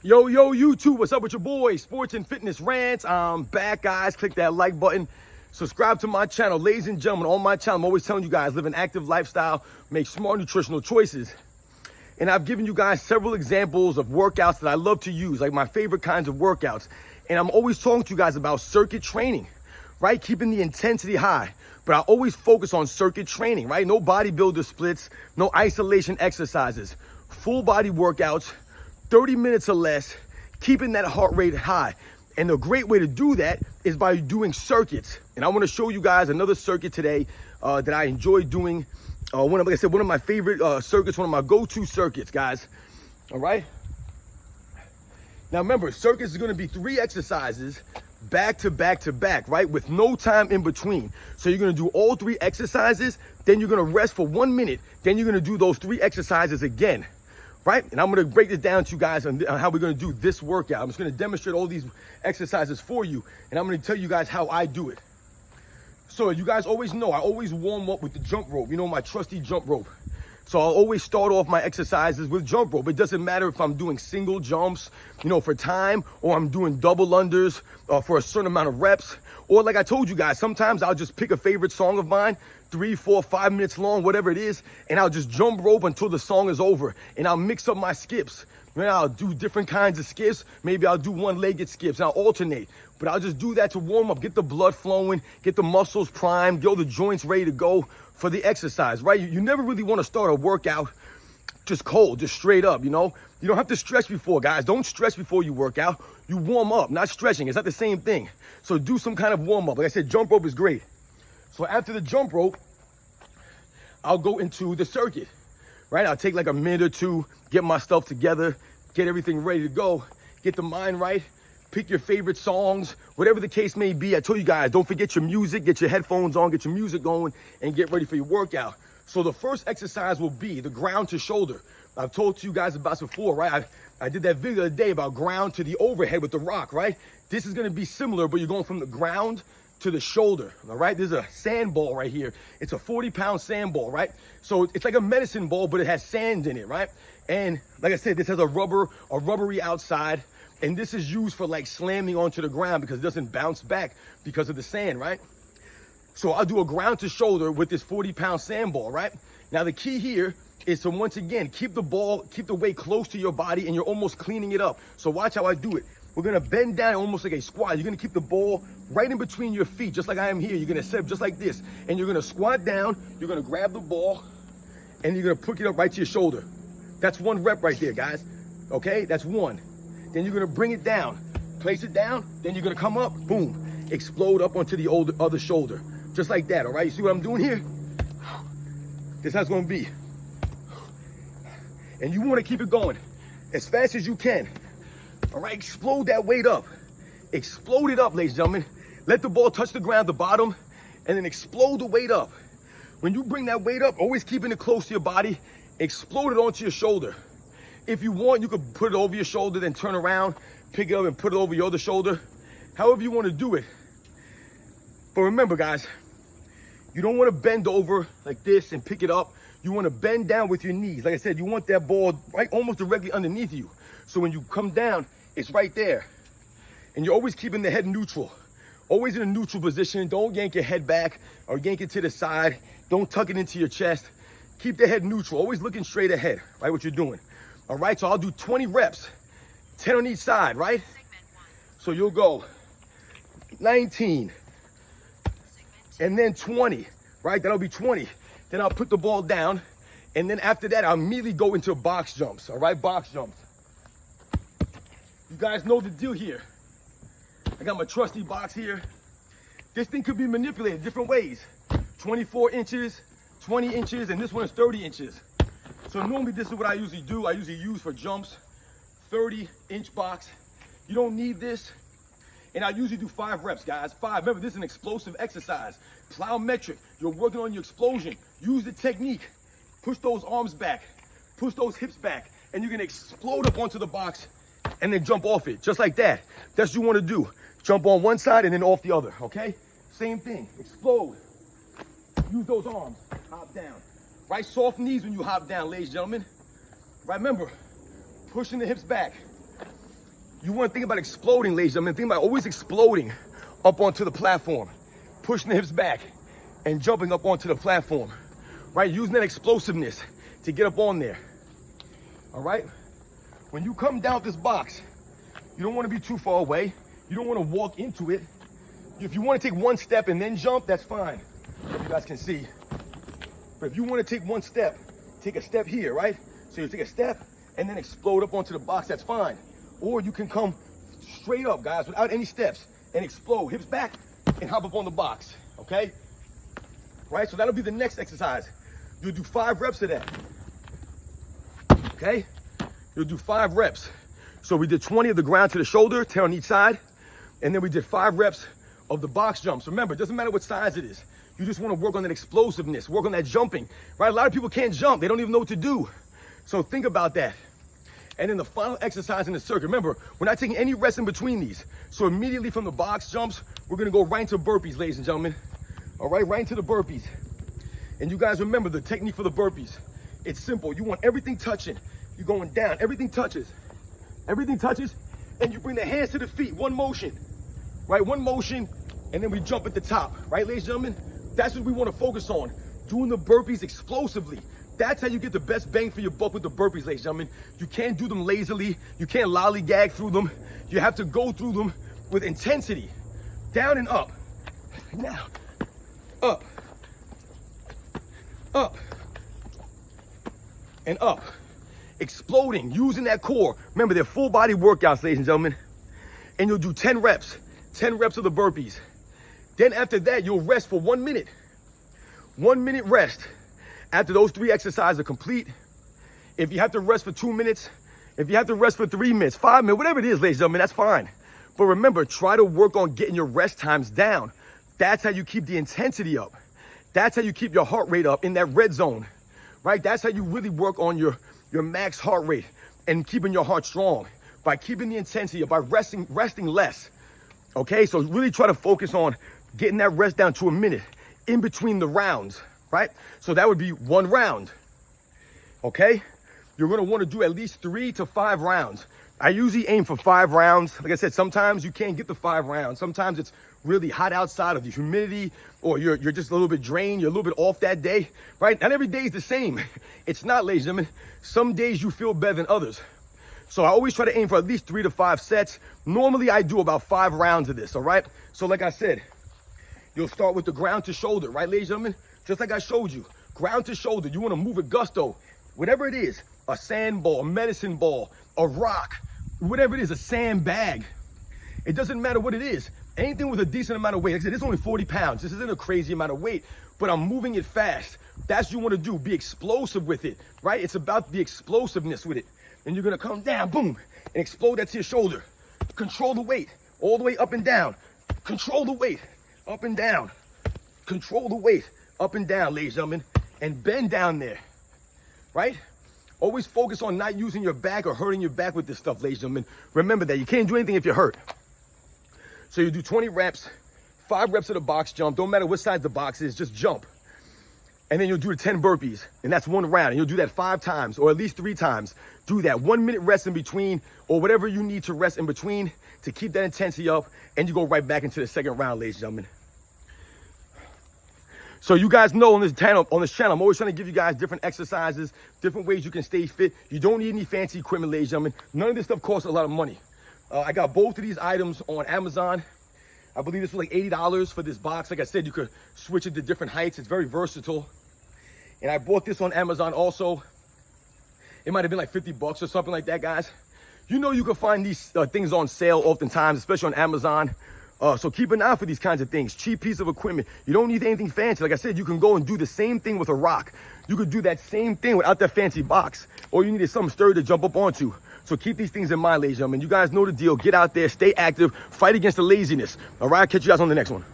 Yo, YouTube, what's up with your boy? Sports and Fitness Rants. I'm back, guys. Click that like button. Subscribe to my channel. Ladies and gentlemen, on my channel, I'm always telling you guys, live an active lifestyle, make smart nutritional choices. And I've given you guys several examples of workouts that I love to use, like my favorite kinds of workouts. And I'm always talking to you guys about circuit training, right? Keeping the intensity high. But I always focus on circuit training, right? No bodybuilder splits, no isolation exercises, full body workouts, 30 minutes or less, keeping that heart rate high. And the great way to do that is by doing circuits. And I want to show you guys another circuit today that I enjoy doing. Like I said, one of my favorite circuits, one of my go-to circuits, guys. All right. Now remember, circuits is going to be 3 exercises back to back to back, right? With no time in between. So you're going to do all 3 exercises, then you're going to rest for 1 minute, then you're going to do those 3 exercises again. Right? And I'm going to break it down to you guys on how we're going to do this workout. I'm just going to demonstrate all these exercises for you. And I'm going to tell you guys how I do it. So you guys always know, I always warm up with the jump rope. You know, my trusty jump rope. So I'll always start off my exercises with jump rope. It doesn't matter if I'm doing single jumps, you know, for time, or I'm doing double unders for a certain amount of reps. Or like I told you guys, sometimes I'll just pick a favorite song of mine, 3, 4, 5 minutes long, whatever it is, and I'll just jump rope until the song is over. And I'll mix up my skips. Then I'll do different kinds of skips. Maybe I'll do one-legged skips, and I'll alternate. But I'll just do that to warm up, get the blood flowing, get the muscles primed, get all the joints ready to go for the exercise, right? You never really want to start a workout just cold, just straight up, you know? You don't have to stretch before, guys. Don't stretch before you work out. You warm up, not stretching. It's not the same thing. So do some kind of warm up. Like I said, jump rope is great. So after the jump rope, I'll go into the circuit, right? I'll take like a minute or two, get my stuff together, get everything ready to go, get the mind right, pick your favorite songs, whatever the case may be. I told you guys, don't forget your music, get your headphones on, get your music going, and get ready for your workout. So the first exercise will be the ground to shoulder. I've told you guys about this before, right? I did that video the other day about ground to the overhead with the rock, right? This is gonna be similar, but you're going from the ground to the shoulder, all right? There's a sand ball right here. It's a 40-pound sand ball, right? So it's like a medicine ball, but it has sand in it, right? And like I said, this has a rubbery outside, and this is used for like slamming onto the ground because it doesn't bounce back because of the sand, right? So I'll do a ground to shoulder with this 40-pound sand ball, right? Now the key here is to, once again, keep the weight close to your body, and you're almost cleaning it up. So watch how I do it. We're gonna bend down almost like a squat. You're gonna keep the ball right in between your feet, just like I am here. You're gonna set up just like this, and you're gonna squat down, you're gonna grab the ball, and you're gonna pick it up right to your shoulder. That's 1 rep right there, guys. Okay, that's 1. Then you're gonna bring it down, place it down, then you're gonna come up, boom, explode up onto the other shoulder. Just like that, all right? You see what I'm doing here? This is how it's gonna be. And you wanna keep it going as fast as you can. All right, explode that weight up. Explode it up, ladies and gentlemen. Let the ball touch the ground at the bottom, and then explode the weight up. When you bring that weight up, always keeping it close to your body, explode it onto your shoulder. If you want, you could put it over your shoulder, then turn around, pick it up and put it over your other shoulder. However you want to do it. But remember, guys, you don't want to bend over like this and pick it up. You want to bend down with your knees. Like I said, you want that ball right almost directly underneath you. So when you come down, it's right there. And you're always keeping the head neutral. Always in a neutral position. Don't yank your head back or yank it to the side. Don't tuck it into your chest. Keep the head neutral. Always looking straight ahead, right? What you're doing. All right, so I'll do 20 reps, 10 on each side, right? So you'll go 19, and then 20, right? That'll be 20. Then I'll put the ball down, and then after that, I'll immediately go into box jumps, all right? Box jumps. You guys know the deal here. I got my trusty box here. This thing could be manipulated different ways. 24 inches, 20 inches, and this one is 30 inches. So normally this is what I usually do. I usually use for jumps, 30-inch box. You don't need this. And I usually do 5 reps, guys. 5. Remember, this is an explosive exercise. Plyometric. You're working on your explosion. Use the technique. Push those arms back. Push those hips back. And you're going to explode up onto the box and then jump off it, just like that. That's what you want to do. Jump on one side and then off the other, okay? Same thing. Explode. Use those arms. Hop down. Right, soft knees when you hop down, ladies and gentlemen. Right, remember, pushing the hips back. You want to think about exploding, ladies and gentlemen. Think about always exploding up onto the platform, pushing the hips back and jumping up onto the platform, right? Using that explosiveness to get up on there, all right? When you come down this box, you don't want to be too far away. You don't want to walk into it. If you want to take one step and then jump, that's fine. If you guys can see. But if you want to take one step, take a step here, right? So you take a step and then explode up onto the box, that's fine. Or you can come straight up, guys, without any steps and explode, hips back and hop up on the box, okay? Right, so that'll be the next exercise. You'll do 5 reps of that, okay? You'll do 5 reps. So we did 20 of the ground to the shoulder, 10 on each side, and then we did 5 reps of the box jumps. Remember, it doesn't matter what size it is. You just want to work on that explosiveness, work on that jumping, right? A lot of people can't jump. They don't even know what to do. So think about that. And then the final exercise in the circuit. Remember, we're not taking any rest in between these. So immediately from the box jumps, we're going to go right into burpees, ladies and gentlemen. All right into the burpees. And you guys remember the technique for the burpees. It's simple. You want everything touching. You're going down. Everything touches. Everything touches. And you bring the hands to the feet. One motion. Right? One motion. And then we jump at the top. Right, ladies and gentlemen? That's what we want to focus on. Doing the burpees explosively. That's how you get the best bang for your buck with the burpees, ladies and gentlemen. You can't do them lazily. You can't lollygag through them. You have to go through them with intensity. Down and up. Now. Up. Up. And up. Exploding, using that core. Remember, they're full body workouts, ladies and gentlemen. And you'll do 10 reps. 10 reps of the burpees. Then after that, you'll rest for 1 minute. 1 minute rest. After those 3 exercises are complete, if you have to rest for 2 minutes, if you have to rest for 3 minutes, 5 minutes, whatever it is, ladies and gentlemen, that's fine. But remember, try to work on getting your rest times down. That's how you keep the intensity up. That's how you keep your heart rate up in that red zone, right? That's how you really work on your max heart rate and keeping your heart strong by keeping the intensity up, by resting less, okay? So really try to focus on getting that rest down to a minute in between the rounds, right? So that would be 1 round, okay? You're gonna wanna do at least 3 to 5 rounds. I usually aim for 5 rounds. Like I said, sometimes you can't get the 5 rounds. Sometimes it's really hot outside of the humidity, or you're just a little bit drained, you're a little bit off that day, right? Not every day is the same. It's not, ladies and gentlemen. Some days you feel better than others. So I always try to aim for at least 3 to 5 sets. Normally I do about 5 rounds of this, all right? So like I said, you'll start with the ground to shoulder, right, ladies and gentlemen? Just like I showed you, ground to shoulder. You want to move with gusto, whatever it is, a sand ball, a medicine ball, a rock, whatever it is, a sandbag. It doesn't matter what it is. Anything with a decent amount of weight. Like I said, it's only 40 pounds. This isn't a crazy amount of weight, but I'm moving it fast. That's what you want to do. Be explosive with it, right? It's about the explosiveness with it. And you're going to come down, boom, and explode that to your shoulder. Control the weight all the way up and down. Control the weight up and down. Control the weight up and down, ladies and gentlemen, and bend down there, right? Always focus on not using your back or hurting your back with this stuff, ladies and gentlemen. Remember that you can't do anything if you're hurt. So you do 20 reps, 5 reps of the box jump. Don't matter what size the box is, just jump. And then you'll do the 10 burpees, and that's 1 round. And you'll do that 5 times, or at least 3 times. Do that 1 minute rest in between, or whatever you need to rest in between to keep that intensity up, and you go right back into the 2nd round, ladies and gentlemen. So you guys know on this channel, I'm always trying to give you guys different exercises, different ways you can stay fit. You don't need any fancy equipment, ladies and gentlemen. None of this stuff costs a lot of money. I got both of these items on Amazon. I believe this was like $80 for this box. Like I said, you could switch it to different heights. It's very versatile. And I bought this on Amazon also. It might have been like 50 bucks or something like that, guys. You know you can find these things on sale oftentimes, especially on Amazon. So keep an eye for these kinds of things. Cheap piece of equipment. You don't need anything fancy. Like I said, you can go and do the same thing with a rock. You could do that same thing without that fancy box. All you need is something sturdy to jump up onto. So keep these things in mind, ladies and gentlemen. You guys know the deal. Get out there, stay active, fight against the laziness. All right, catch you guys on the next one.